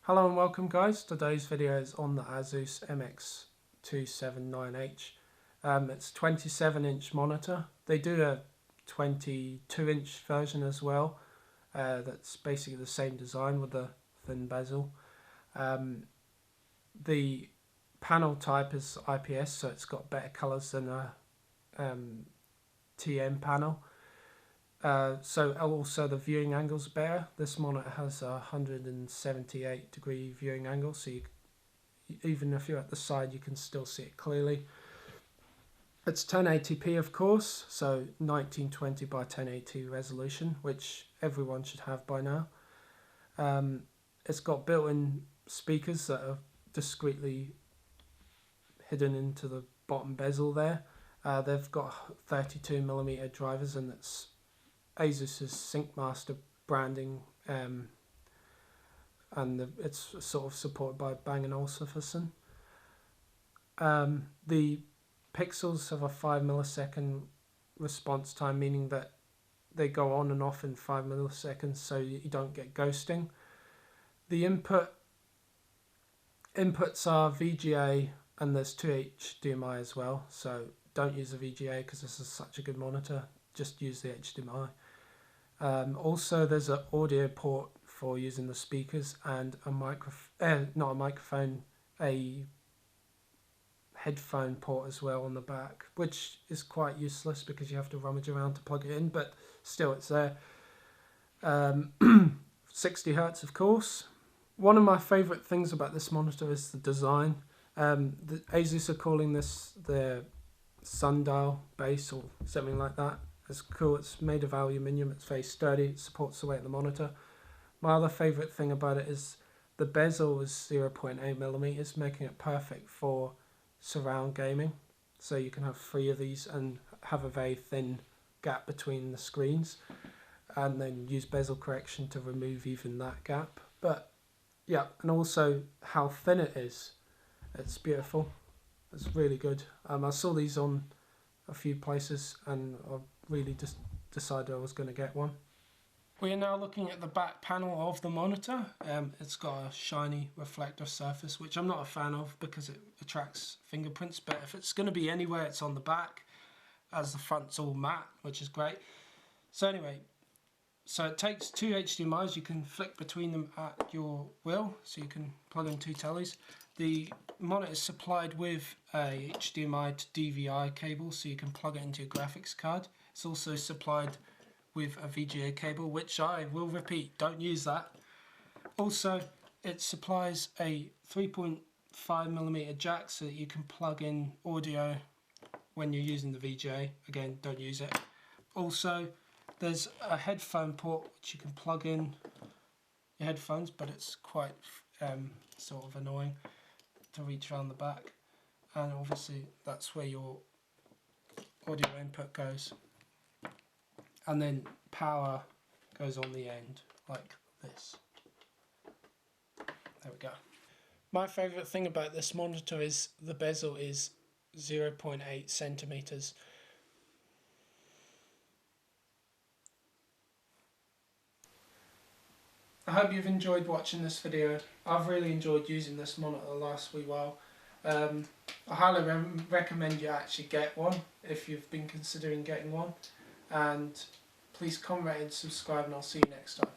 Hello and welcome guys. Today's video is on the Asus MX279H. It's a 27-inch monitor. They do a 22-inch version as well. That's basically the same design with the thin bezel. The panel type is IPS, so it's got better colours than a TN panel. So also the viewing angle's better. This monitor has a 178-degree viewing angle, so even if you're at the side you can still see it clearly. It's 1080p of course, so 1920 by 1080 resolution, which everyone should have by now. It's got built-in speakers that are discreetly hidden into the bottom bezel there. They've got 32mm drivers, and it's Asus's SyncMaster branding, and it's sort of supported by Bang & Olufsen. The pixels have a 5 millisecond response time, meaning that they go on and off in 5 milliseconds, so you don't get ghosting. The inputs are VGA, and there's 2 HDMI as well, so don't use the VGA because this is such a good monitor. Just use the HDMI. Also, there's an audio port for using the speakers, and a headphone port as well on the back, which is quite useless because you have to rummage around to plug it in, but still it's there. 60 Hz of course. One of my favourite things about this monitor is the design. The Asus are calling this their sundial base or something like that. It's cool. It's made of aluminium. It's very sturdy. It supports the weight of the monitor. My other favourite thing about it is the bezel is 0.8mm, making it perfect for surround gaming. So you can have 3 of these and have a very thin gap between the screens, and then use bezel correction to remove even that gap. But yeah, and also how thin it is. It's beautiful. It's really good. I saw these on a few places and I really just decided I was going to get one. We are now looking at the back panel of the monitor. It's got a shiny reflective surface, which I'm not a fan of because it attracts fingerprints, but if it's going to be anywhere, it's on the back, as the front's all matte, which is great. So anyway, so it takes 2 HDMIs. You can flick between them at your will, so you can plug in 2 tellies. The monitor is supplied with a HDMI to DVI cable, so you can plug it into your graphics card. It's also supplied with a VGA cable, which I will repeat, don't use that. Also, it supplies a 3.5mm jack, so that you can plug in audio when you're using the VGA. Again, don't use it. Also, there's a headphone port which you can plug in your headphones, but it's quite sort of annoying to reach around the back, and obviously that's where your audio input goes, and then power goes on the end like this. There we go. My favourite thing about this monitor is the bezel is 0.8 centimeters. I hope you've enjoyed watching this video. I've really enjoyed using this monitor the last wee while. I highly recommend you actually get one if you've been considering getting one. And please comment and subscribe, and I'll see you next time.